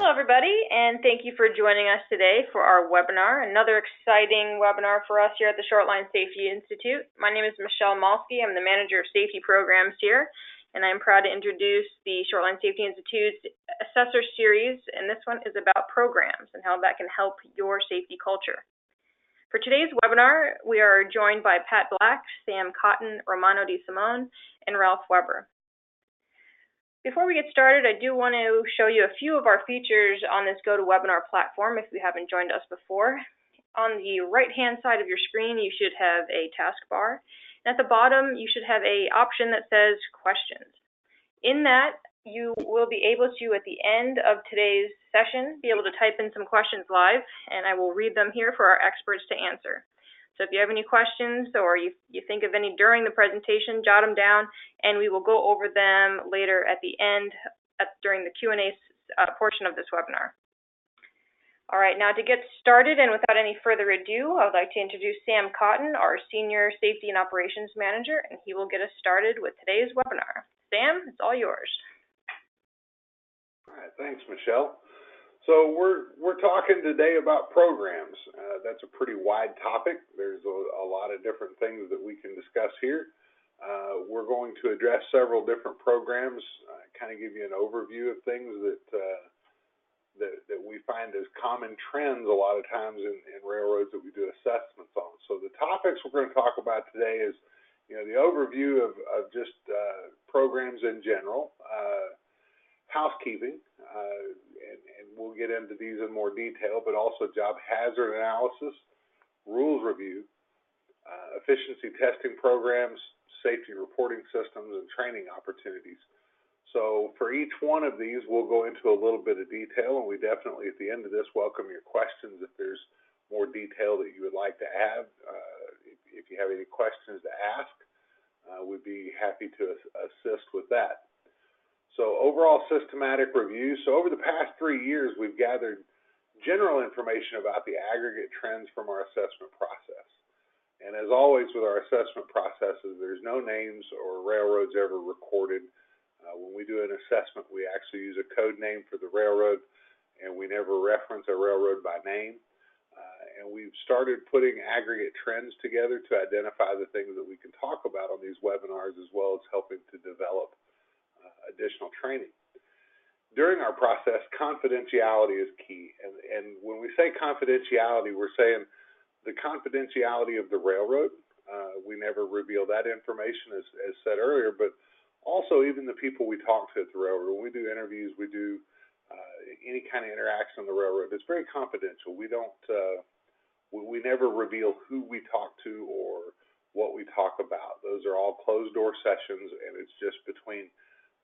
Hello, everybody, and thank you for joining us today for our webinar, another exciting webinar for us here at the Shortline Safety Institute. My name is Michelle Malsky. I'm the Manager of Safety Programs here, and I'm proud to introduce the Shortline Safety Institute's Assessor series, and this one is about programs and how that can help your safety culture. For today's webinar, we are joined by Pat Black, Sam Cotton, Romano DeSimone, and Ralph Weber. Before we get started, I do want to show you a few of our features on this GoToWebinar platform if you haven't joined us before. On the right-hand side of your screen, you should have a taskbar. And at the bottom, you should have an option that says Questions. In that, you will be able to, at the end of today's session, be able to type in some questions live, and I will read them here for our experts to answer. So if you have any questions or you think of any during the presentation, jot them down, and we will go over them later at the end during the Q&A portion of this webinar. All right, now to get started and without any further ado, I would like to introduce Sam Cotton, our Senior Safety and Operations Manager, and he will get us started with today's webinar. Sam, it's all yours. All right, thanks, Michelle. So we're talking today about programs. That's a pretty wide topic. There's a lot of different things that we can discuss here. We're going to address several different programs, kind of give you an overview of things that we find as common trends a lot of times in railroads that we do assessments on. So the topics we're going to talk about today is, the overview of just programs in general, housekeeping, and we'll get into these in more detail, but also job hazard analysis, rules review, efficiency testing programs, safety reporting systems, and training opportunities. So for each one of these, we'll go into a little bit of detail, and we definitely, at the end of this, welcome your questions if there's more detail that you would like to have. If you have any questions to ask, we'd be happy to assist with that. So overall systematic review. So over the past 3 years, we've gathered general information about the aggregate trends from our assessment process. And as always with our assessment processes, there's no names or railroads ever recorded. When we do an assessment, we actually use a code name for the railroad, and we never reference a railroad by name. And we've started putting aggregate trends together to identify the things that we can talk about on these webinars, as well as helping to develop additional training. During our process, confidentiality is key. And when we say confidentiality, we're saying the confidentiality of the railroad. We never reveal that information, as said earlier, but also even the people we talk to at the railroad. When we do interviews, we do any kind of interaction on the railroad. It's very confidential. We don't, we never reveal who we talk to or what we talk about. Those are all closed door sessions, and it's just between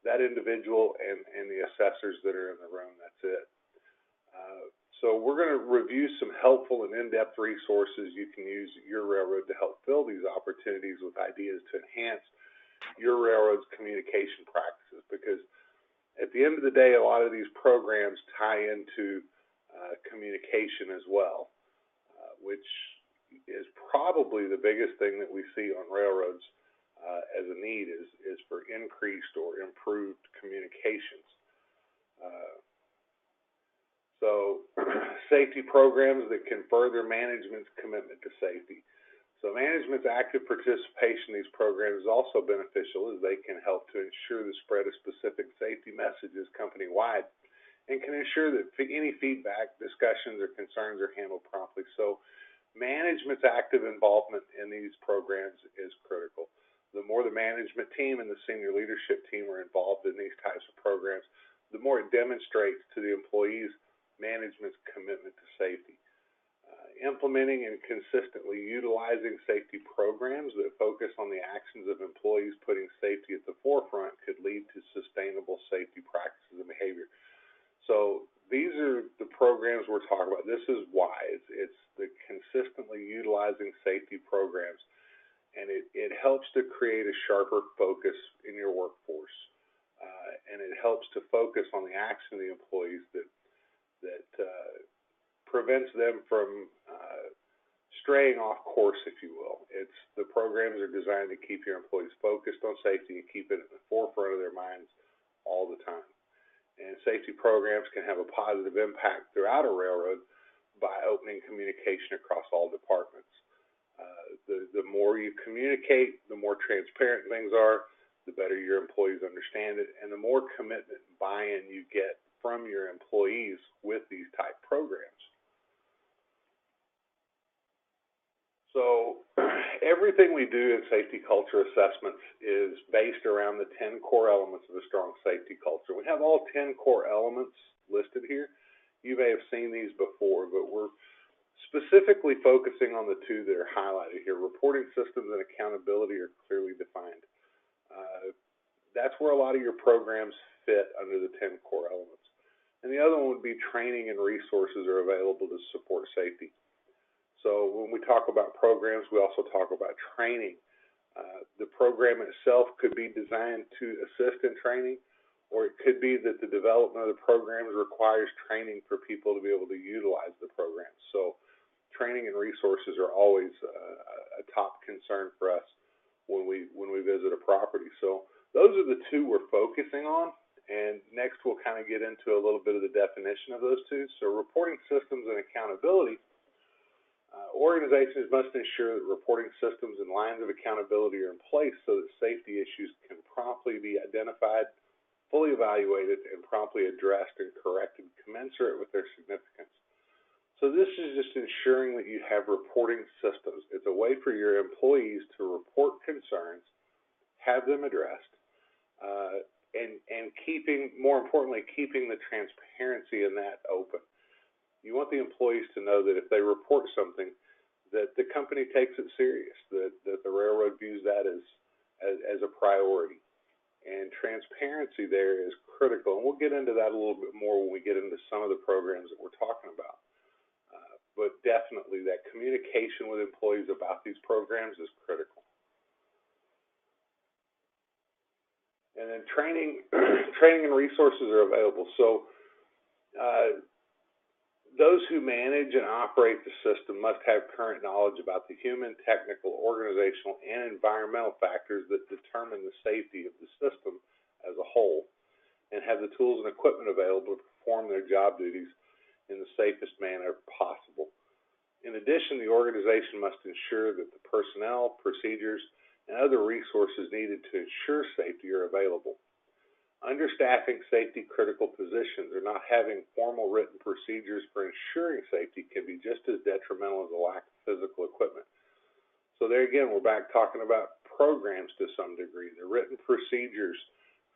that individual and the assessors that are in the room. That's it. So we're going to review some helpful and in-depth resources you can use at your railroad to help fill these opportunities with ideas to enhance your railroad's communication practices, because at the end of the day, a lot of these programs tie into communication as well, which is probably the biggest thing that we see on railroads as a need is for increased or improved communications. So safety programs that can further management's commitment to safety. So management's active participation in these programs is also beneficial, as they can help to ensure the spread of specific safety messages company-wide and can ensure that any feedback, discussions, or concerns are handled promptly. So management's active involvement in these programs is critical. The more the management team and the senior leadership team are involved in these types of programs, the more it demonstrates to the employees management's commitment to safety. Implementing and consistently utilizing safety programs that focus on the actions of employees putting safety at the forefront could lead to sustainable safety practices and behavior. So these are the programs we're talking about. This is why. It's the consistently utilizing safety programs. And it helps to create a sharper focus in your workforce, and it helps to focus on the action of the employees that prevents them from straying off course, if you will. The programs are designed to keep your employees focused on safety and keep it at the forefront of their minds all the time. And safety programs can have a positive impact throughout a railroad by opening communication across all departments. The more you communicate, the more transparent things are, the better your employees understand it, and the more commitment and buy-in you get from your employees with these type programs. So everything we do in safety culture assessments is based around the 10 core elements of a strong safety culture. We have all 10 core elements listed here. You may have seen these before, but we're specifically focusing on the two that are highlighted here. Reporting systems and accountability are clearly defined. That's where a lot of your programs fit under the 10 core elements. And the other one would be training and resources are available to support safety. So when we talk about programs, we also talk about training. The program itself could be designed to assist in training, or it could be that the development of the programs requires training for people to be able to utilize the program. So training and resources are always a top concern for us when we visit a property. So those are the two we're focusing on, and next we'll kind of get into a little bit of the definition of those two. So reporting systems and accountability. Organizations must ensure that reporting systems and lines of accountability are in place so that safety issues can promptly be identified, fully evaluated, and promptly addressed and corrected commensurate with their significance. So this is just ensuring that you have reporting systems. It's a way for your employees to report concerns, have them addressed, and more importantly, keeping the transparency in that open. You want the employees to know that if they report something, that the company takes it serious, that the railroad views that as a priority. And transparency there is critical, and we'll get into that a little bit more when we get into some of the programs that we're talking about. But definitely that communication with employees about these programs is critical. And then training and resources are available. So those who manage and operate the system must have current knowledge about the human, technical, organizational, and environmental factors that determine the safety of the system as a whole, and have the tools and equipment available to perform their job duties in the safest manner possible. In addition, the organization must ensure that the personnel, procedures, and other resources needed to ensure safety are available. Understaffing safety-critical positions or not having formal written procedures for ensuring safety can be just as detrimental as a lack of physical equipment. So there again, we're back talking about programs to some degree. The written procedures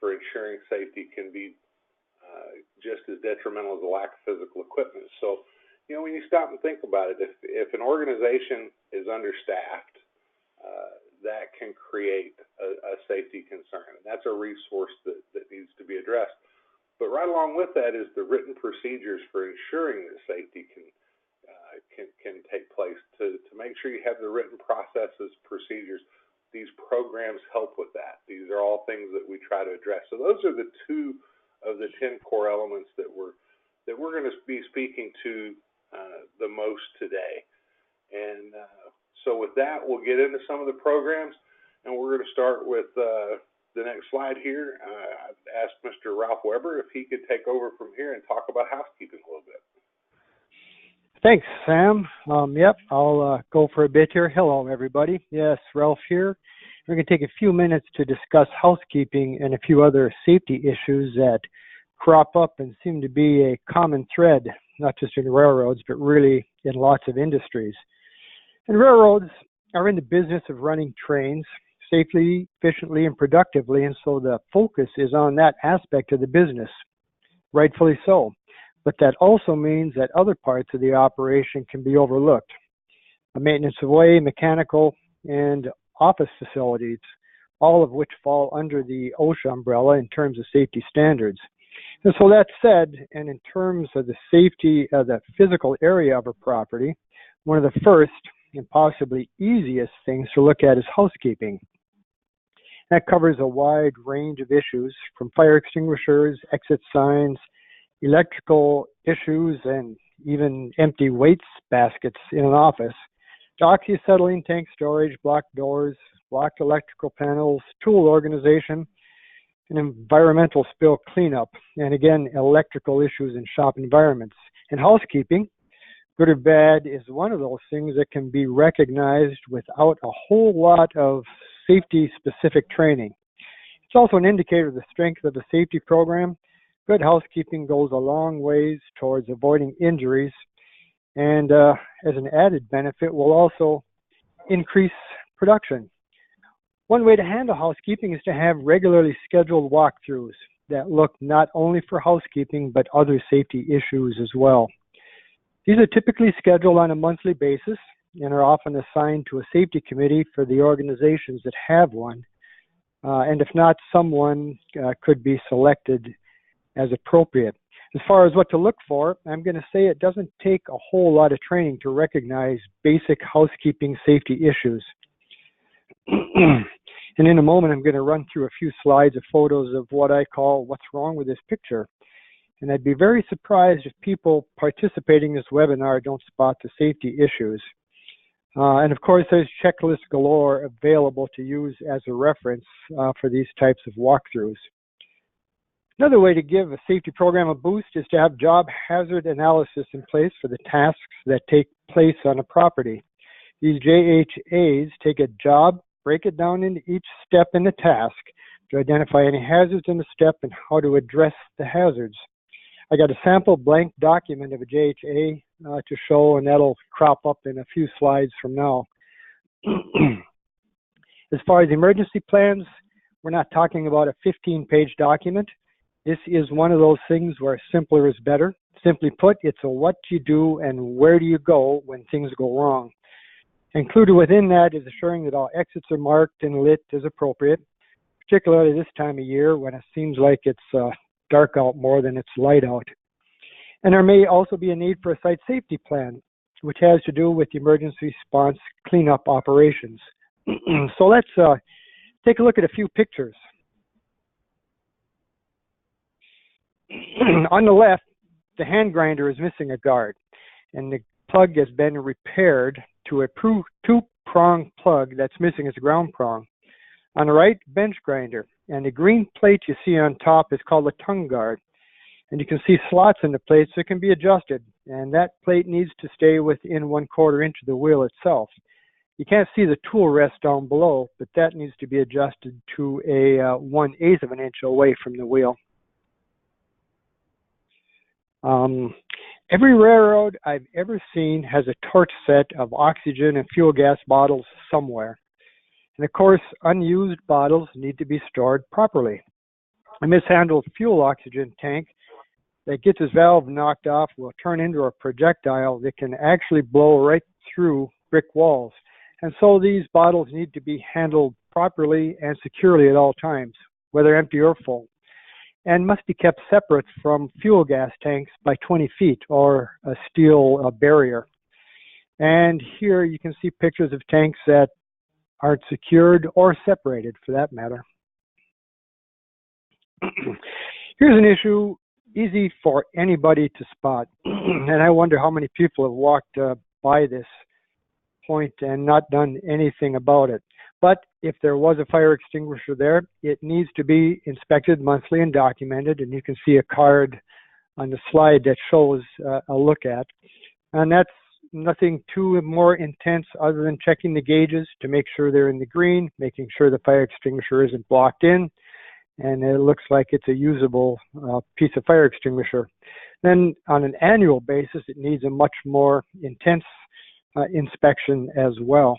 for ensuring safety can be just as detrimental as a lack of physical equipment. So, you know, when you stop and think about it, if an organization is understaffed, that can create a safety concern, and that's a resource that needs to be addressed. But right along with that is the written procedures for ensuring that safety can take place. To make sure you have the written processes, procedures, these programs help with that. These are all things that we try to address. So those are the two of the 10 core elements that we're going to be speaking to the most today. And so with that, we'll get into some of the programs, and we're going to start with the next slide here. I've asked Mr. Ralph Weber if he could take over from here and talk about housekeeping a little bit. Thanks, Sam. Yep, I'll go for a bit here. Hello, everybody. Yes, Ralph here. We're going to take a few minutes to discuss housekeeping and a few other safety issues that crop up and seem to be a common thread, not just in railroads, but really in lots of industries. And railroads are in the business of running trains safely, efficiently, and productively, and so the focus is on that aspect of the business, rightfully so. But that also means that other parts of the operation can be overlooked. The maintenance of way, mechanical, and office facilities, all of which fall under the OSHA umbrella in terms of safety standards. And so that said, and in terms of the safety of the physical area of a property, one of the first and possibly easiest things to look at is housekeeping. That covers a wide range of issues from fire extinguishers, exit signs, electrical issues, and even empty weights baskets in an office, to oxyacetylene tank storage, blocked doors, blocked electrical panels, tool organization, and environmental spill cleanup, and again, electrical issues in shop environments. And housekeeping, good or bad, is one of those things that can be recognized without a whole lot of safety-specific training. It's also an indicator of the strength of the safety program. Good housekeeping goes a long ways towards avoiding injuries, and as an added benefit, will also increase production. One way to handle housekeeping is to have regularly scheduled walkthroughs that look not only for housekeeping, but other safety issues as well. These are typically scheduled on a monthly basis and are often assigned to a safety committee for the organizations that have one. And if not, someone could be selected as appropriate. As far as what to look for, I'm going to say it doesn't take a whole lot of training to recognize basic housekeeping safety issues. And in a moment, I'm going to run through a few slides of photos of what I call what's wrong with this picture. And I'd be very surprised if people participating in this webinar don't spot the safety issues. And of course, there's checklists galore available to use as a reference for these types of walkthroughs. Another way to give a safety program a boost is to have job hazard analysis in place for the tasks that take place on a property. These JHAs take a job, break it down into each step in the task to identify any hazards in the step and how to address the hazards. I got a sample blank document of a JHA to show, and that'll crop up in a few slides from now. As far as emergency plans, we're not talking about a 15-page document. This is one of those things where simpler is better. Simply put, it's a what you do and where do you go when things go wrong. Included within that is assuring that all exits are marked and lit as appropriate, particularly this time of year when it seems like it's dark out more than it's light out. And there may also be a need for a site safety plan, which has to do with emergency response cleanup operations. So let's take a look at a few pictures. On the left, the hand grinder is missing a guard, and the plug has been repaired to a two-prong plug that's missing its ground prong. On the right, bench grinder, and the green plate you see on top is called a tongue guard. And you can see slots in the plate so it can be adjusted, and that plate needs to stay within 1/4 inch of the wheel itself. You can't see the tool rest down below, but that needs to be adjusted to a 1/8 of an inch away from the wheel. Every railroad I've ever seen has a torch set of oxygen and fuel gas bottles somewhere. And of course, unused bottles need to be stored properly. A mishandled fuel oxygen tank that gets its valve knocked off will turn into a projectile that can actually blow right through brick walls. And so these bottles need to be handled properly and securely at all times, whether empty or full, and must be kept separate from fuel gas tanks by 20 feet or a steel barrier. And here you can see pictures of tanks that aren't secured or separated for that matter. Here's an issue easy for anybody to spot. And I wonder how many people have walked by this point and not done anything about it. But if there was a fire extinguisher there, it needs to be inspected monthly and documented, and you can see a card on the slide that shows a look at. And that's nothing too more intense other than checking the gauges to make sure they're in the green, making sure the fire extinguisher isn't blocked in, and it looks like it's a usable piece of fire extinguisher. Then on an annual basis, it needs a much more intense inspection as well.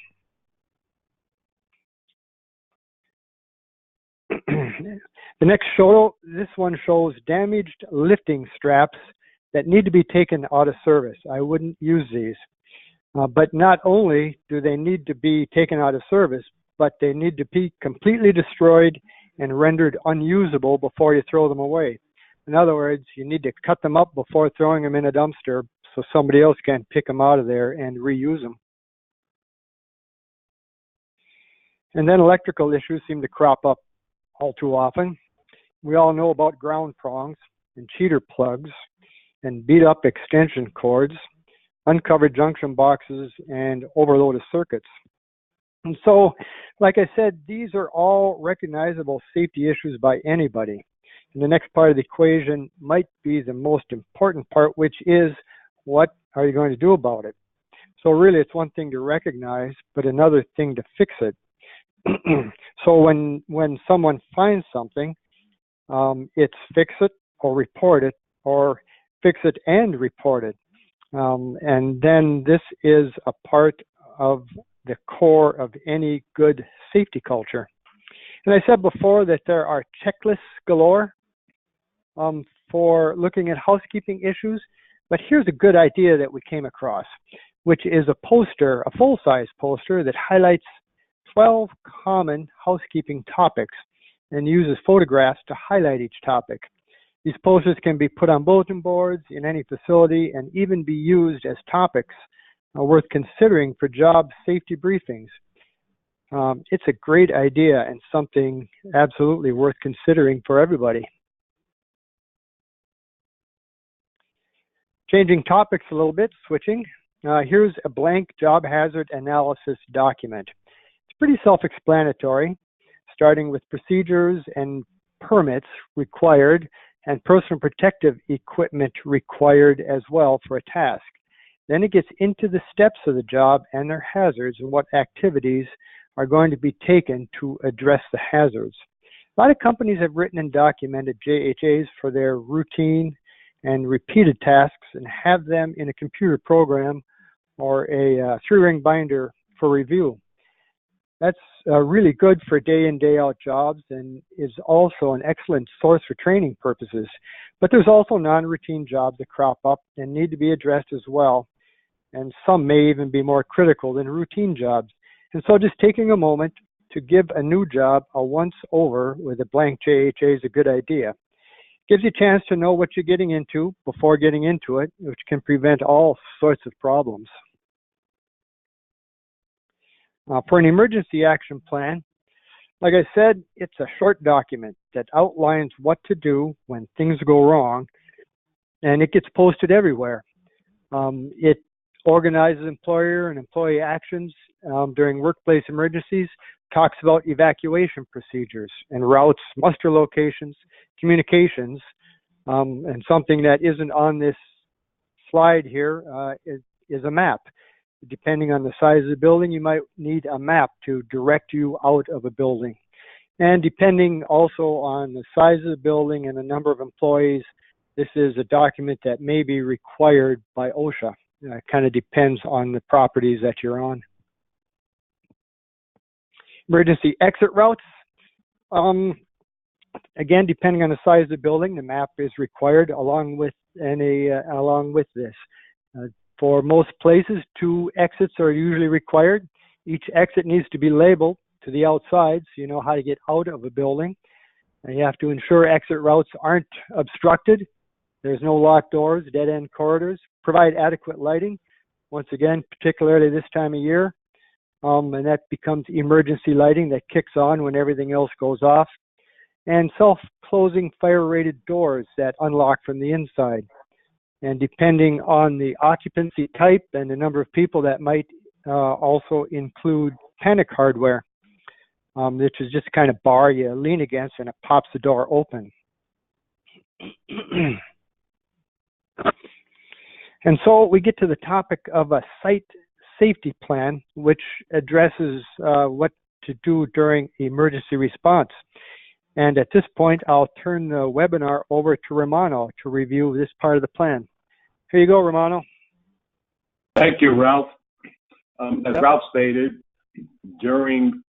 The next photo, this one shows damaged lifting straps that need to be taken out of service. I wouldn't use these. But not only do they need to be taken out of service, but they need to be completely destroyed and rendered unusable before you throw them away. In other words, you need to cut them up before throwing them in a dumpster so somebody else can pick them out of there and reuse them. And then electrical issues seem to crop up all too often. We all know about ground prongs and cheater plugs and beat up extension cords, uncovered junction boxes, and overloaded circuits. And so, like I said, these are all recognizable safety issues by anybody. And the next part of the equation might be the most important part, which is what are you going to do about it? So really, it's one thing to recognize, but another thing to fix it. So when someone finds something, it's fix it or report it, or fix it and report it. And then this is a part of the core of any good safety culture. And I said before that there are checklists galore for looking at housekeeping issues, but here's a good idea that we came across, which is a poster, a full-size poster that highlights 12 common housekeeping topics and uses photographs to highlight each topic. These posters can be put on bulletin boards in any facility and even be used as topics worth considering for job safety briefings. It's a great idea and something absolutely worth considering for everybody. Changing topics a little bit, switching. Here's a blank job hazard analysis document. It's pretty self-explanatory, starting with procedures and permits required and personal protective equipment required as well for a task. Then it gets into the steps of the job and their hazards and what activities are going to be taken to address the hazards. A lot of companies have written and documented JHAs for their routine and repeated tasks and have them in a computer program or a three-ring binder for review. That's really good for day in, day out jobs and is also an excellent source for training purposes. But there's also non-routine jobs that crop up and need to be addressed as well. And some may even be more critical than routine jobs. And so just taking a moment to give a new job a once over with a blank JHA is a good idea. Gives you a chance to know what you're getting into before getting into it, which can prevent all sorts of problems. For an emergency action plan, like I said, it's a short document that outlines what to do when things go wrong, and it gets posted everywhere. It organizes employer and employee actions during workplace emergencies, talks about evacuation procedures and routes, muster locations, communications, and something that isn't on this slide here is a map. Depending on the size of the building, you might need a map to direct you out of a building. And depending also on the size of the building and the number of employees, this is a document that may be required by OSHA. It kind of depends on the properties that you're on. Emergency exit routes. Again, depending on the size of the building, the map is required along with this. For most places, 2 exits are usually required. Each exit needs to be labeled to the outside so you know how to get out of a building. And you have to ensure exit routes aren't obstructed. There's no locked doors, dead-end corridors. Provide adequate lighting, once again, particularly this time of year. And that becomes emergency lighting that kicks on when everything else goes off. And self-closing fire-rated doors that unlock from the inside. And depending on the occupancy type and the number of people, that might also include panic hardware, which is just kind of bar you lean against and it pops the door open. And so we get to the topic of a site safety plan, which addresses what to do during emergency response. And at this point, I'll turn the webinar over to Romano to review this part of the plan. Here you go, Romano. Thank you, Ralph. As Ralph stated, during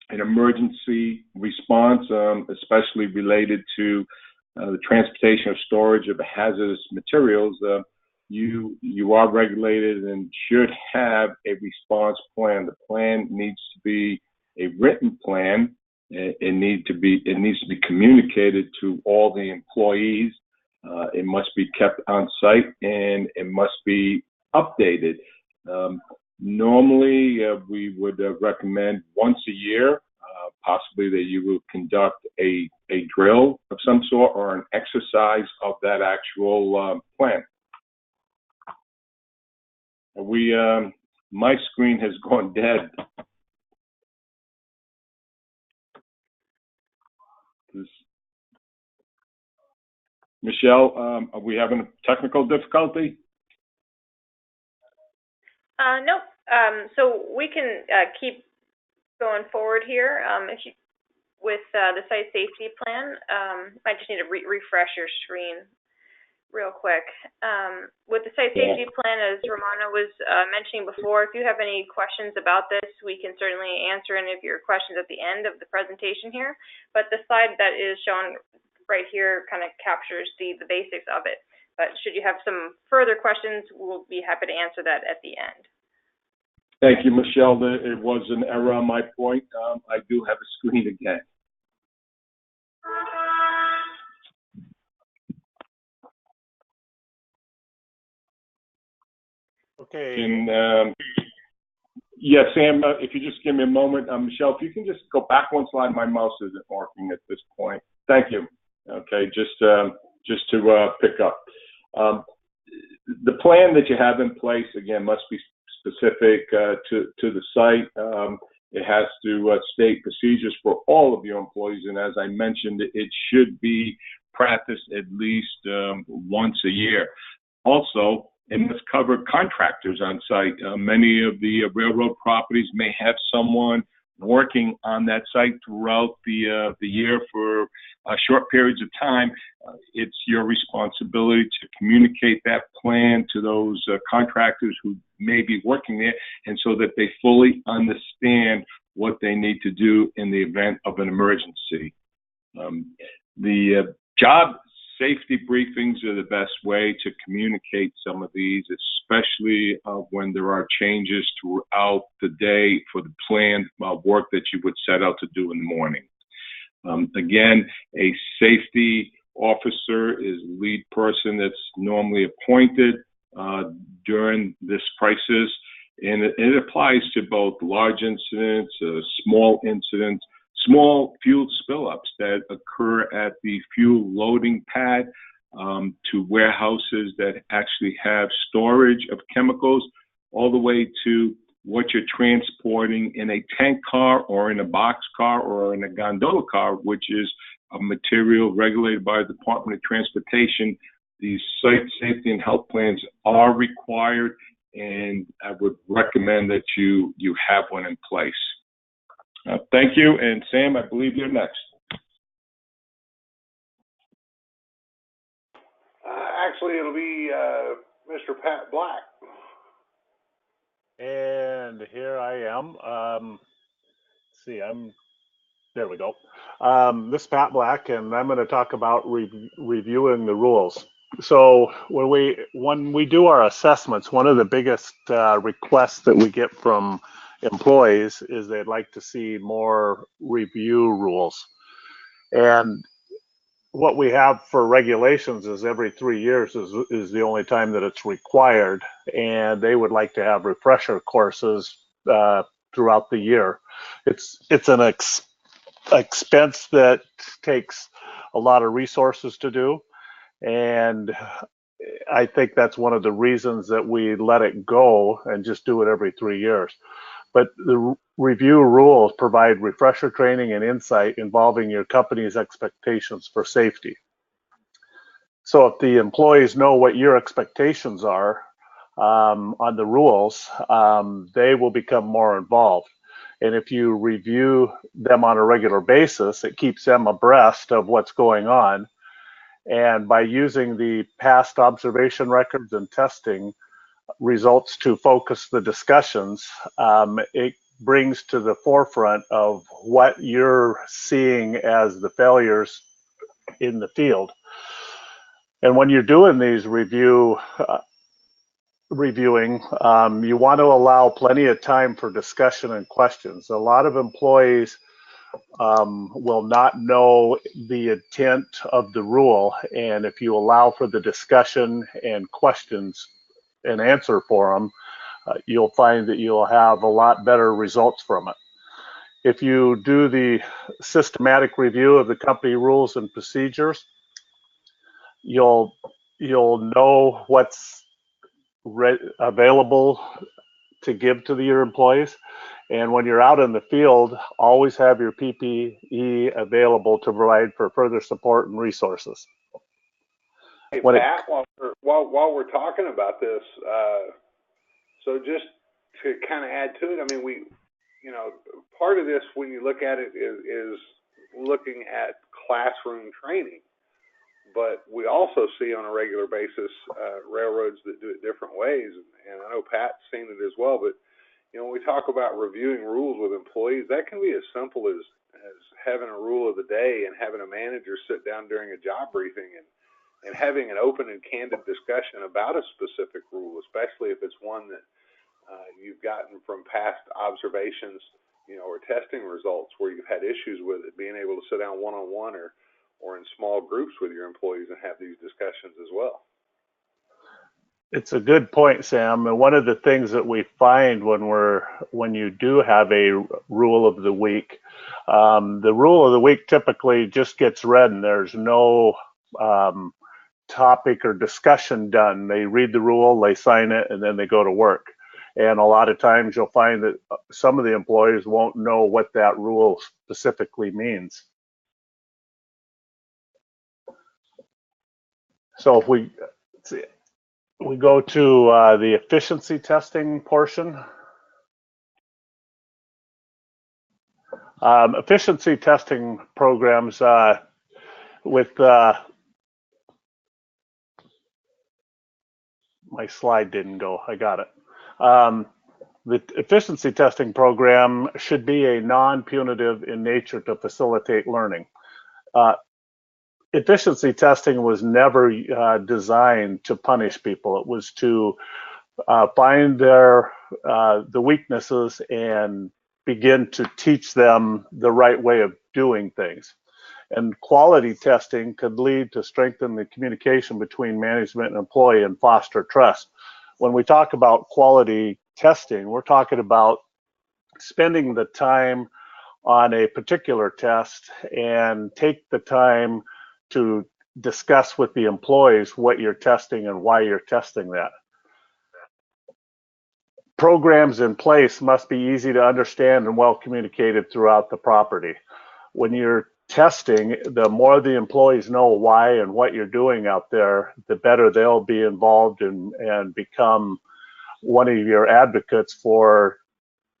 an emergency response, especially related to the transportation or storage of hazardous materials, you are regulated and should have a response plan. The plan needs to be a written plan. It needs to be communicated to all the employees. It must be kept on site and it must be updated. Normally, we would recommend once a year, possibly that you will conduct a drill of some sort or an exercise of that actual plan. My screen has gone dead. Michelle, are we having a technical difficulty? Nope. So we can keep going forward here. With the site safety plan, I just need to refresh your screen real quick. With the site safety plan, as Romana was mentioning before, if you have any questions about this, we can certainly answer any of your questions at the end of the presentation here. But the slide that is shown right here kind of captures the basics of it. But should you have some further questions, we'll be happy to answer that at the end. Thank you, Michelle. It was an error on my point. I do have a screen again. Okay. And yeah, Sam, if you just give me a moment. Michelle, if you can just go back one slide. My mouse isn't working at this point. Thank you. Okay, just to pick up. The plan that you have in place, again, must be specific to the site. It has to state procedures for all of your employees, and as I mentioned, it should be practiced at least once a year. Also, it must cover contractors on site. Many of the railroad properties may have someone working on that site throughout the year for short periods of time. It's your responsibility to communicate that plan to those contractors who may be working there, and so that they fully understand what they need to do in the event of an emergency. The job safety briefings are the best way to communicate some of these, especially when there are changes throughout the day for the planned work that you would set out to do in the morning. Again, a safety officer is the lead person that's normally appointed during this crisis, and it applies to both large incidents, small incidents, small fuel spill-ups that occur at the fuel loading pad, to warehouses that actually have storage of chemicals, all the way to what you're transporting in a tank car or in a box car or in a gondola car, which is a material regulated by the Department of Transportation. These site safety and health plans are required, and I would recommend that you have one in place. Thank you, and Sam, I believe you're next. Actually, it'll be Mr. Pat Black. And here I am. Let's see, there we go. This is Pat Black, and I'm going to talk about reviewing the rules. So when we do our assessments, one of the biggest requests that we get from employees is they'd like to see more review rules. And what we have for regulations is every 3 years is the only time that it's required, and they would like to have refresher courses throughout the year. It's an expense that takes a lot of resources to do, and I think that's one of the reasons that we let it go and just do it every 3 years. But the review rules provide refresher training and insight involving your company's expectations for safety. So if the employees know what your expectations are on the rules, they will become more involved. And if you review them on a regular basis, it keeps them abreast of what's going on. And by using the past observation records and testing results to focus the discussions, it brings to the forefront of what you're seeing as the failures in the field. And when you're doing these reviewing, you want to allow plenty of time for discussion and questions. A lot of employees will not know the intent of the rule, and if you allow for the discussion and questions and answer for them, you'll find that you'll have a lot better results from it. If you do the systematic review of the company rules and procedures, you'll know what's available to give to your employees. And when you're out in the field, always have your PPE available to provide for further support and resources. Hey, Pat, while we're talking about this, so just to kind of add to it, I mean, part of this, when you look at it, is looking at classroom training. But we also see on a regular basis railroads that do it different ways, and I know Pat's seen it as well. But when we talk about reviewing rules with employees, that can be as simple as having a rule of the day and having a manager sit down during a job briefing and having an open and candid discussion about a specific rule, especially if it's one that you've gotten from past observations, or testing results where you've had issues with it. Being able to sit down one-on-one or in small groups with your employees and have these discussions as well. It's a good point, Sam. And one of the things that we find when you do have a rule of the week, the rule of the week typically just gets read and there's no topic or discussion done. They read the rule, they sign it, and then they go to work. And a lot of times you'll find that some of the employees won't know what that rule specifically means. So if we go to the efficiency testing portion. Efficiency testing programs with my slide didn't go. I got it. The efficiency testing program should be a non-punitive in nature to facilitate learning. Efficiency testing was never designed to punish people. It was to find the weaknesses and begin to teach them the right way of doing things. And quality testing could lead to strengthen the communication between management and employee and foster trust. When we talk about quality testing, we're talking about spending the time on a particular test and take the time to discuss with the employees what you're testing and why you're testing that. Programs in place must be easy to understand and well communicated throughout the property. When you're testing, the more the employees know why and what you're doing out there, the better they'll be involved and become one of your advocates for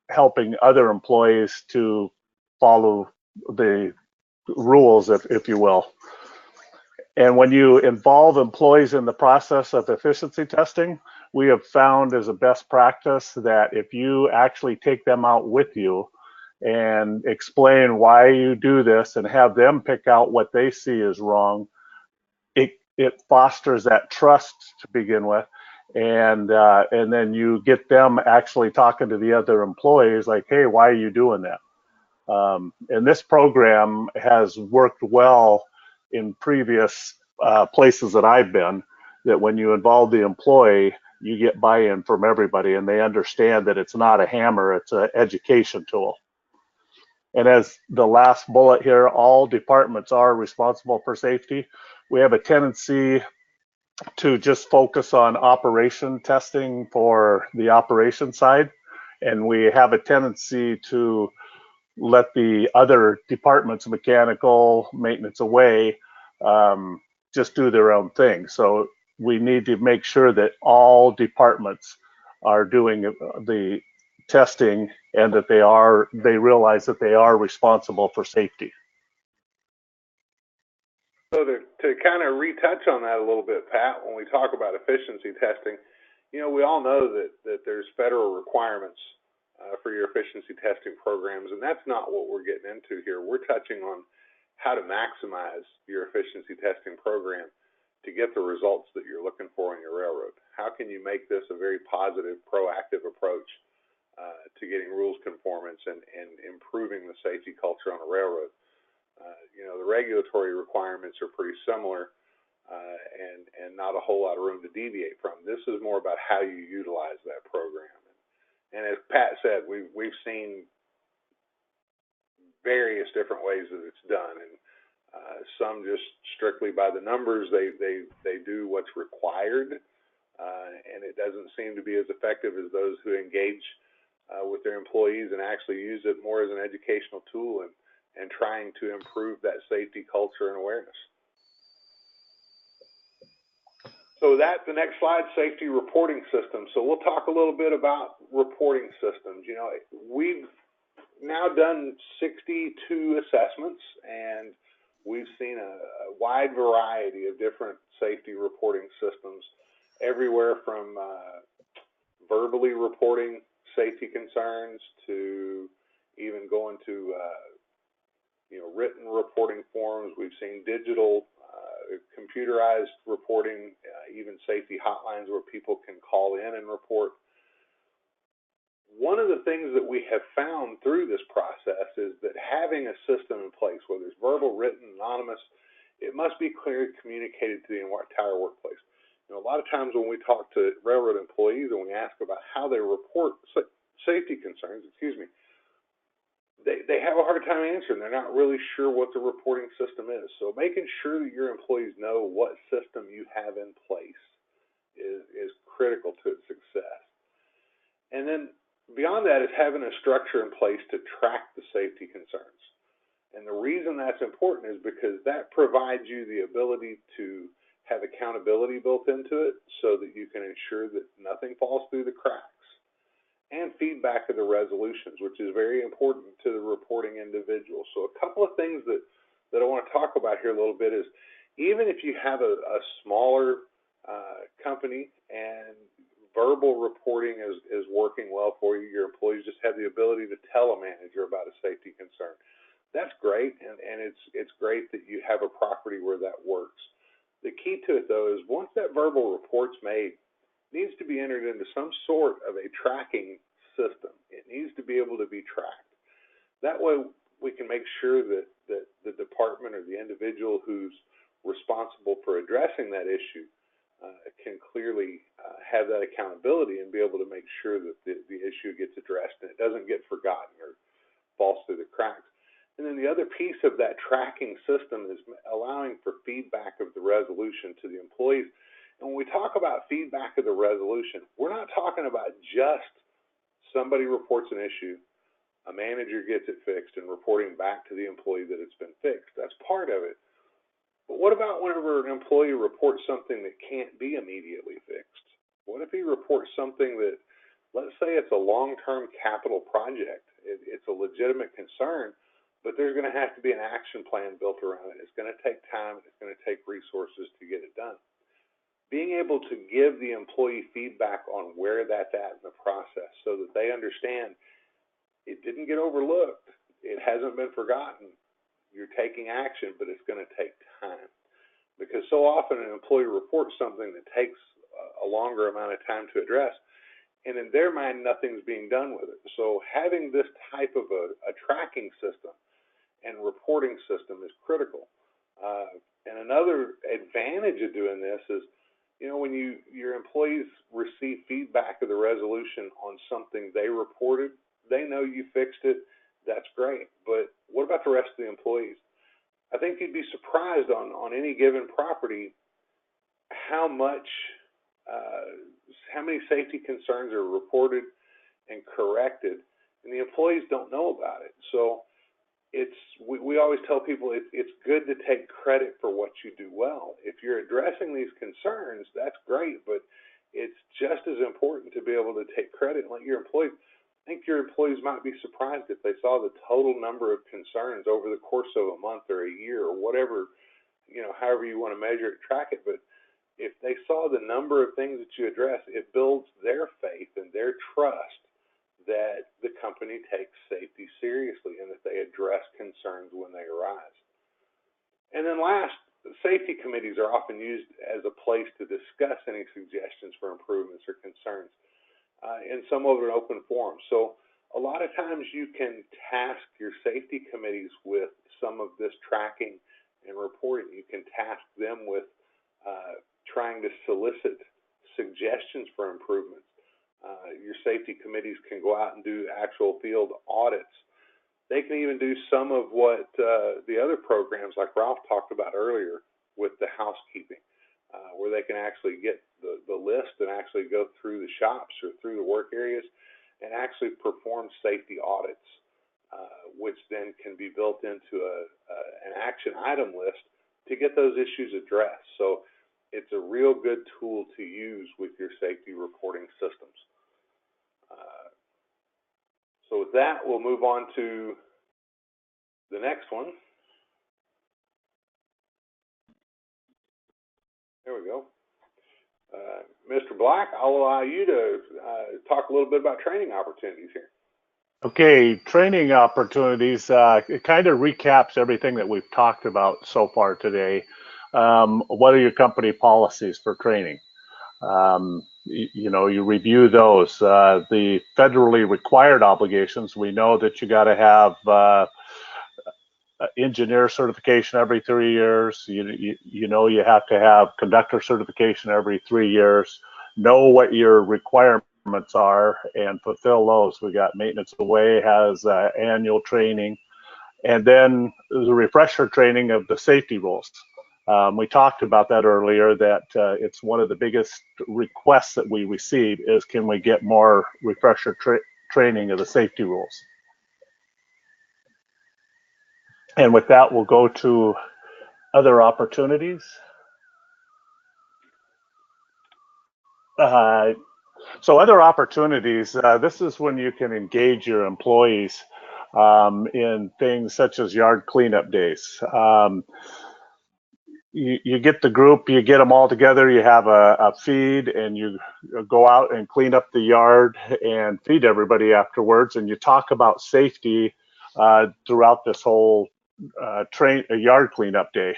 helping other employees to follow the rules, if you will. And when you involve employees in the process of efficiency testing, we have found as a best practice that if you actually take them out with you and explain why you do this and have them pick out what they see is wrong, it fosters that trust to begin with. And then you get them actually talking to the other employees like, hey, why are you doing that? And this program has worked well in previous places that I've been, that when you involve the employee, you get buy-in from everybody and they understand that it's not a hammer, it's an education tool. And as the last bullet here, all departments are responsible for safety. We have a tendency to just focus on operation testing for the operation side. And we have a tendency to let the other departments, mechanical, maintenance away, just do their own thing. So we need to make sure that all departments are doing the testing and that they realize that they are responsible for safety. So to kind of retouch on that a little bit, Pat, when we talk about efficiency testing, we all know that there's federal requirements for your efficiency testing programs, and that's not what we're getting into here. We're touching on how to maximize your efficiency testing program to get the results that you're looking for in your railroad. How can you make this a very positive, proactive approach to getting rules conformance and improving the safety culture on a railroad? The regulatory requirements are pretty similar and not a whole lot of room to deviate from. This is more about how you utilize that program. And as Pat said, we've seen various different ways that it's done, and some just strictly by the numbers. They do what's required and it doesn't seem to be as effective as those who engage with their employees and actually use it more as an educational tool and trying to improve that safety culture and awareness. So the next slide, safety reporting system. So we'll talk a little bit about reporting systems. You know, we've now done 62 assessments, and we've seen a wide variety of different safety reporting systems, everywhere from verbally reporting safety concerns to even going to written reporting forms. We've seen digital, computerized reporting, even safety hotlines where people can call in and report. One of the things that we have found through this process is that having a system in place, whether it's verbal, written, anonymous, it must be clearly communicated to the entire workplace. You know, a lot of times when we talk to railroad employees and we ask about how they report safety concerns, they have a hard time answering. They're not really sure what the reporting system is. So making sure that your employees know what system you have in place is critical to its success. And then beyond that is having a structure in place to track the safety concerns. And the reason that's important is because that provides you the ability to have accountability built into it so that you can ensure that nothing falls through the cracks. And feedback of the resolutions, which is very important to the reporting individual. So a couple of things that I want to talk about here a little bit is, even if you have a smaller company and verbal reporting is working well for you, your employees just have the ability to tell a manager about a safety concern. That's great, and it's great that you have a property where that works. The key to it, though, is once that verbal report's made, needs to be entered into some sort of a tracking system. It needs to be able to be tracked. That way we can make sure that the department or the individual who's responsible for addressing that issue can clearly have that accountability and be able to make sure that the issue gets addressed and it doesn't get forgotten or falls through the cracks. And then the other piece of that tracking system is allowing for feedback of the resolution to the employees. And when we talk about feedback of the resolution, we're not talking about just somebody reports an issue, a manager gets it fixed, and reporting back to the employee that it's been fixed. That's part of it. But what about whenever an employee reports something that can't be immediately fixed? What if he reports something that, let's say it's a long-term capital project, it's a legitimate concern, but there's going to have to be an action plan built around it. It's going to take time, it's going to take resources to get it done. Being able to give the employee feedback on where that's at in the process so that they understand it didn't get overlooked, it hasn't been forgotten, you're taking action, but it's going to take time. Because so often an employee reports something that takes a longer amount of time to address, and in their mind, nothing's being done with it. So having this type of a tracking system and reporting system is critical. And another advantage of doing this is, you know, when your employees receive feedback of the resolution on something they reported, they know you fixed it, that's great. But what about the rest of the employees? I think you'd be surprised on any given property how many safety concerns are reported and corrected, and the employees don't know about it. So we always tell people it's good to take credit for what you do well. If you're addressing these concerns, that's great, but it's just as important to be able to take credit and let your employees. I think your employees might be surprised if they saw the total number of concerns over the course of a month or a year or whatever, however you want to measure it, track it. But if they saw the number of things that you address, it builds their faith and their trust that the company takes safety seriously and that they address concerns when they arise. And then last, safety committees are often used as a place to discuss any suggestions for improvements or concerns in some of an open forum. So a lot of times you can task your safety committees with some of this tracking and reporting. You can task them with trying to solicit suggestions for improvements. Your safety committees can go out and do actual field audits. They can even do some of what the other programs like Ralph talked about earlier with the housekeeping. where they can actually get the list and actually go through the shops or through the work areas and actually perform safety audits, which then can be built into an action item list to get those issues addressed. So it's a real good tool to use with your safety reporting systems. So with that, we'll move on to the next one. There we go. Mr. Black, I'll allow you to talk a little bit about training opportunities here. Okay, training opportunities. It kind of recaps everything that we've talked about so far today. What are your company policies for training? You review those. The federally required obligations, we know that you got to have engineer certification every 3 years. You have to have conductor certification every 3 years. Know what your requirements are and fulfill those. We got Maintenance Away has annual training, and then the refresher training of the safety rules. We talked about that earlier, that it's one of the biggest requests that we receive is, can we get more refresher training of the safety rules? And with that, we'll go to other opportunities. So other opportunities, this is when you can engage your employees in things such as yard cleanup days. You get the group, you get them all together, you have a feed, and you go out and clean up the yard and feed everybody afterwards, and you talk about safety throughout this whole yard cleanup day.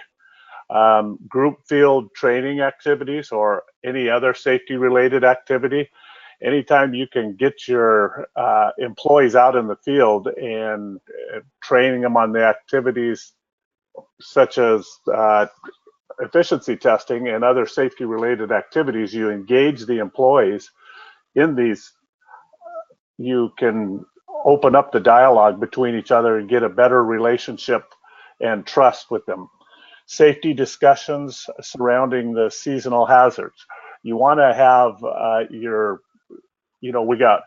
Group field training activities or any other safety related activity. Anytime you can get your employees out in the field and training them on the activities such as efficiency testing and other safety related activities, you engage the employees in these, you can open up the dialogue between each other and get a better relationship and trust with them. Safety discussions surrounding the seasonal hazards. You want to have we got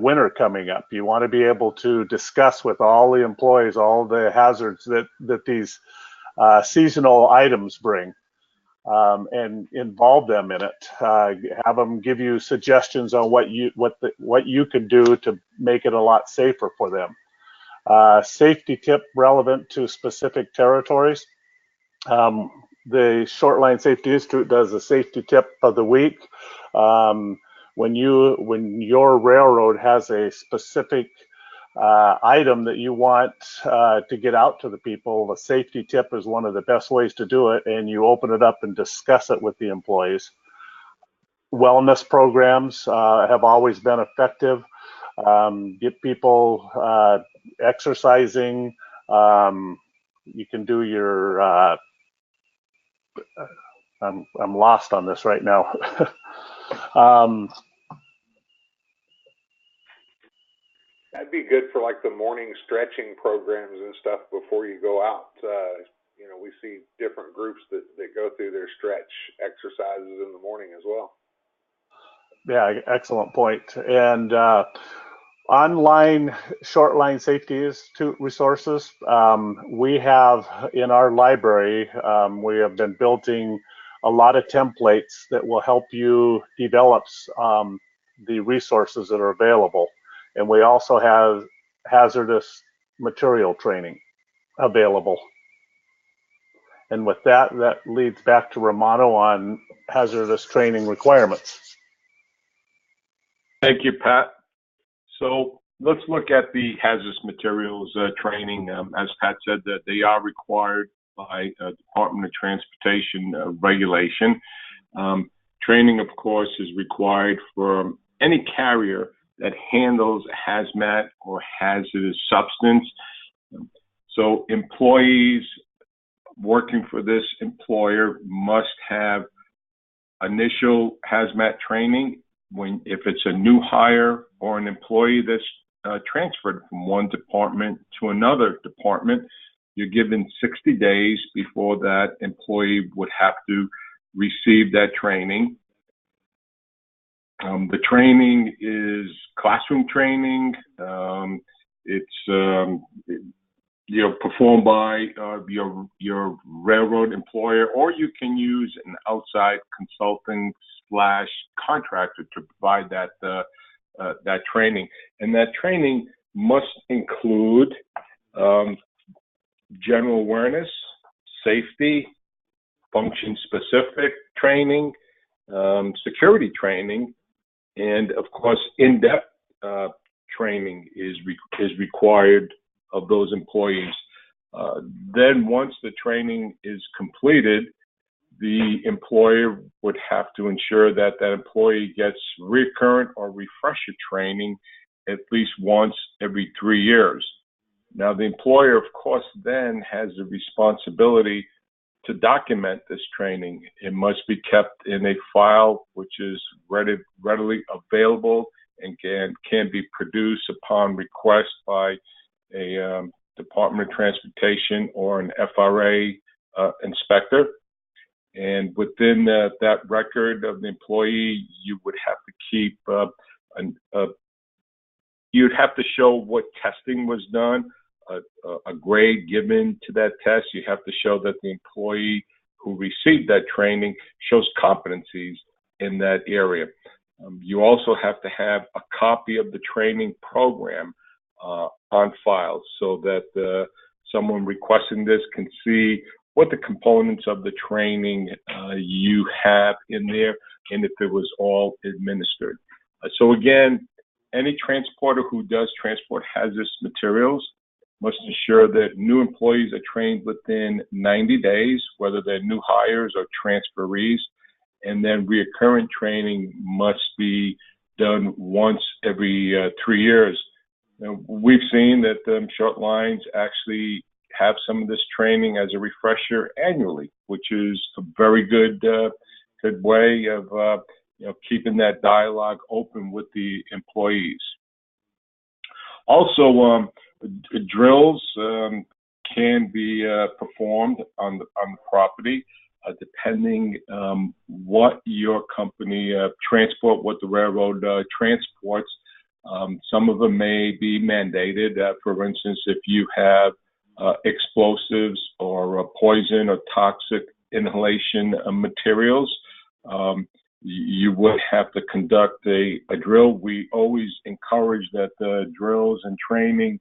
winter coming up. You want to be able to discuss with all the employees all the hazards that these seasonal items bring, and involve them in it. Have them give you suggestions on what you can do to make it a lot safer for them. Safety tip relevant to specific territories. The Shortline Safety Institute does a safety tip of the week. When your railroad has a specific item that you want to get out to the people, a safety tip is one of the best ways to do it, and you open it up and discuss it with the employees. Wellness programs have always been effective. Get people exercising. You can do your I'm lost on this right now. That'd be good for like the morning stretching programs and stuff before you go out. We see different groups that go through their stretch exercises in the morning as well. Yeah, excellent point. And online Shortline Safety Institute resources, we have in our library, we have been building a lot of templates that will help you develop the resources that are available. And we also have hazardous material training available. And with that leads back to Romano on hazardous training requirements. Thank you, Pat. So let's look at the hazardous materials training. As Pat said, that they are required by Department of Transportation regulation. Training, of course, is required for any carrier that handles hazmat or hazardous substance. So employees working for this employer must have initial hazmat training if it's a new hire or an employee that's transferred from one department to another department. You're given 60 days before that employee would have to receive that training. The training is classroom training. It's performed by your railroad employer, or you can use an outside consulting / contractor to provide that training. And that training must include general awareness, safety, function-specific training, security training, and of course, in-depth training is required of those employees. Then once the training is completed, the employer would have to ensure that that employee gets recurrent or refresher training at least once every 3 years. Now, the employer, of course, then has a responsibility to document this training. It must be kept in a file which is readily available and can be produced upon request by a Department of Transportation or an FRA inspector. And within that record of the employee, you would have to keep, you'd have to show what testing was done, a grade given to that test. You have to show that the employee who received that training shows competencies in that area. You also have to have a copy of the training program on file so that someone requesting this can see what the components of the training you have in there and if it was all administered. So again, any transporter who does transport hazardous materials must ensure that new employees are trained within 90 days, whether they're new hires or transferees, and then recurrent training must be done once every 3 years. Now, we've seen that short lines actually have some of this training as a refresher annually, which is a very good way of keeping that dialogue open with the employees. Also, drills can be performed on the property, depending what your company what the railroad transports. Some of them may be mandated. For instance, if you have explosives or poison or toxic inhalation materials, you would have to conduct a drill. We always encourage that the drills and training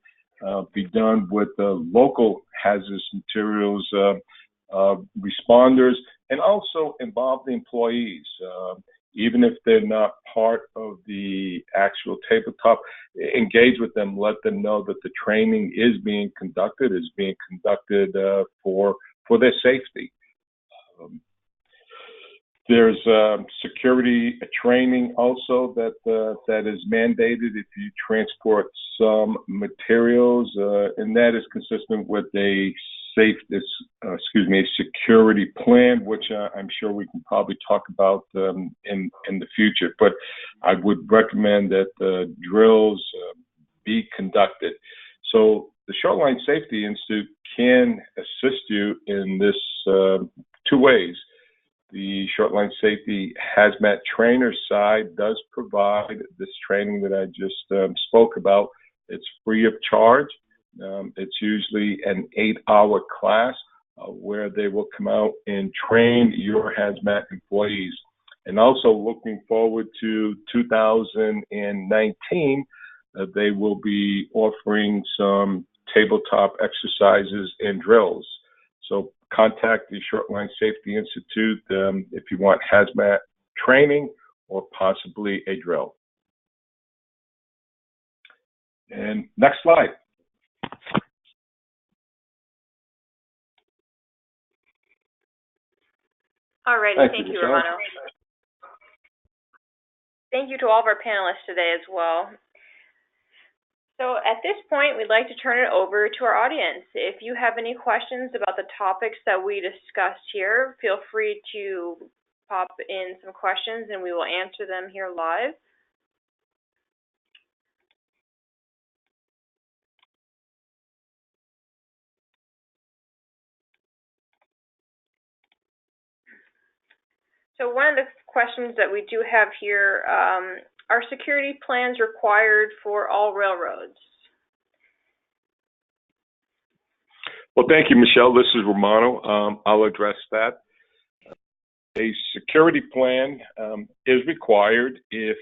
be done with the local hazardous materials responders, and also involve the employees. Even if they're not part of the actual tabletop, engage with them, let them know that the training is being conducted for their safety. There's security training also that is mandated if you transport some materials, and that is consistent with a security plan, which I'm sure we can probably talk about in the future. But I would recommend that the drills be conducted. So the Shoreline Safety Institute can assist you in this 2 ways. The Shoreline Safety Hazmat Trainer side does provide this training that I just spoke about. It's free of charge. It's usually an 8-hour class where they will come out and train your hazmat employees. And also looking forward to 2019, they will be offering some tabletop exercises and drills. So contact the Shoreline Safety Institute if you want hazmat training or possibly a drill. And next slide. All right, thank you, Romano. Thank you to all of our panelists today as well. So at this point, we'd like to turn it over to our audience. If you have any questions about the topics that we discussed here, feel free to pop in some questions and we will answer them here live. So one of the questions that we do have here, are security plans required for all railroads? Well, thank you, Michelle. This is Romano. I'll address that. A security plan is required if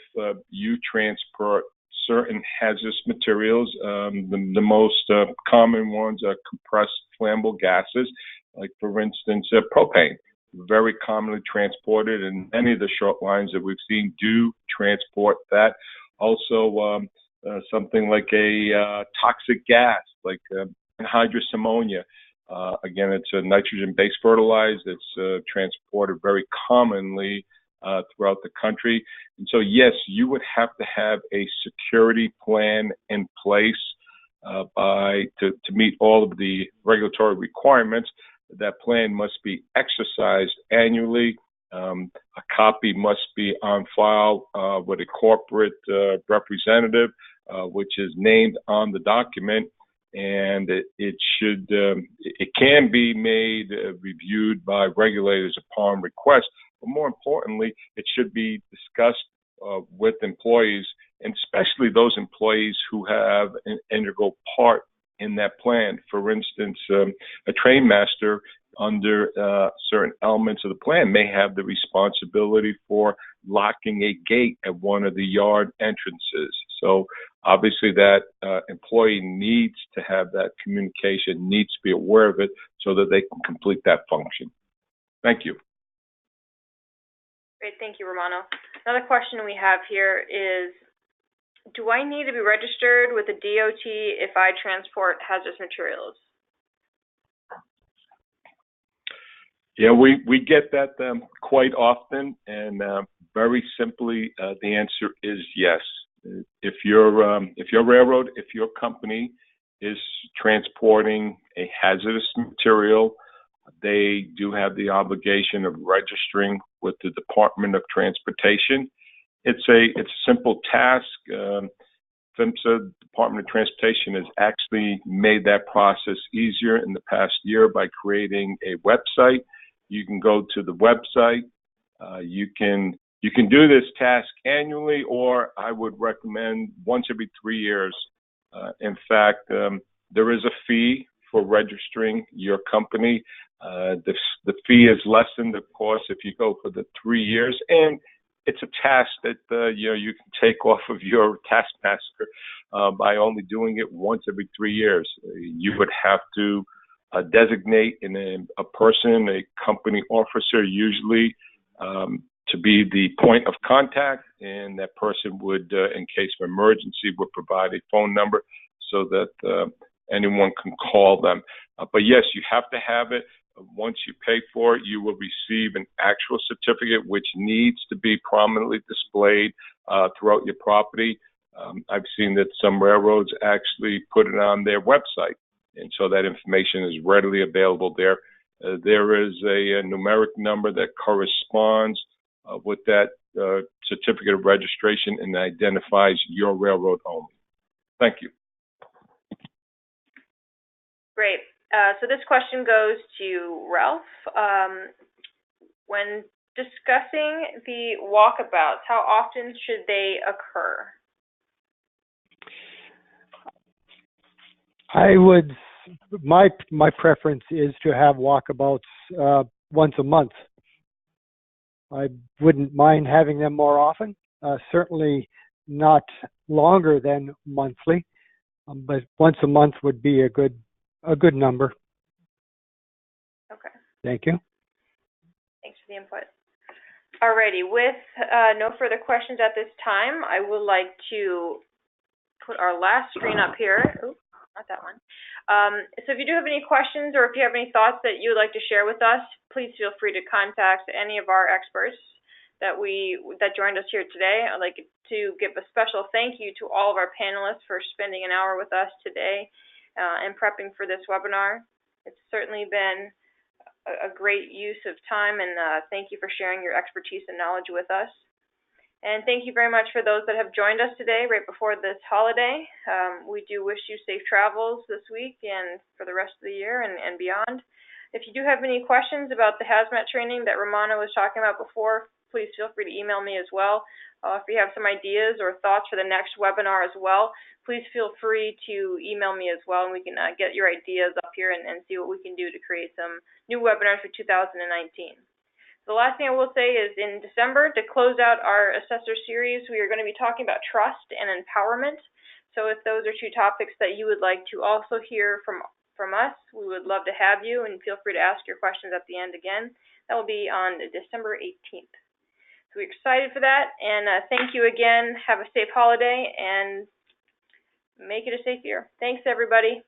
you transport certain hazardous materials. The most common ones are compressed flammable gases, like, for instance, propane. Very commonly transported, and many of the short lines that we've seen do transport that. Also, something like a toxic gas, like anhydrous ammonia. Again, it's a nitrogen-based fertilizer that's transported very commonly throughout the country. And so, yes, you would have to have a security plan in place to meet all of the regulatory requirements. That plan must be exercised annually. A copy must be on file with a corporate representative, which is named on the document, and it can be made reviewed by regulators upon request. But more importantly, it should be discussed with employees, and especially those employees who have an integral part in that plan. For instance, a train master under certain elements of the plan may have the responsibility for locking a gate at one of the yard entrances. So obviously that employee needs to have that communication, needs to be aware of it so that they can complete that function. Thank you. Great, thank you, Romano. Another question we have here is, do I need to be registered with the DOT if I transport hazardous materials? Yeah, we get that quite often, and very simply, the answer is yes. If your railroad, if your company is transporting a hazardous material, they do have the obligation of registering with the Department of Transportation. It's a simple task. PHMSA, Department of Transportation, has actually made that process easier in the past year by creating a website. You can go to the website. You can do this task annually, or I would recommend once every 3 years. In fact, there is a fee for registering your company. The fee is lessened, of course, if you go for the 3 years, and it's a task that you can take off of your taskmaster by only doing it once every 3 years. You would have to designate a person, a company officer, usually, to be the point of contact, and that person would, in case of emergency, would provide a phone number so that anyone can call them. But yes, you have to have it. Once you pay for it, you will receive an actual certificate, which needs to be prominently displayed throughout your property. I've seen that some railroads actually put it on their website, and so that information is readily available there. There is a numeric number that corresponds with that certificate of registration and identifies your railroad only. Thank you. Great. So this question goes to Ralph. When discussing the walkabouts, how often should they occur? My preference is to have walkabouts once a month. I wouldn't mind having them more often. Certainly not longer than monthly, but once a month would be a good number. Okay. Thank you. Thanks for the input. Alrighty, with no further questions at this time, I would like to put our last screen up here. Oh, not that one. So if you do have any questions, or if you have any thoughts that you would like to share with us, please feel free to contact any of our experts that joined us here today. I'd like to give a special thank you to all of our panelists for spending an hour with us today and prepping for this webinar. It's certainly been a great use of time, and thank you for sharing your expertise and knowledge with us. And thank you very much for those that have joined us today right before this holiday. We do wish you safe travels this week and for the rest of the year and beyond. If you do have any questions about the hazmat training that Romana was talking about before, please feel free to email me as well. If you have some ideas or thoughts for the next webinar as well, please feel free to email me as well, and we can get your ideas up here and see what we can do to create some new webinars for 2019. The last thing I will say is in December, to close out our Assessor series, we are going to be talking about trust and empowerment. So if those are two topics that you would like to also hear from us, we would love to have you, and feel free to ask your questions at the end again. That will be on December 18th. So we're excited for that, and thank you again. Have a safe holiday, and make it a safe year. Thanks, everybody.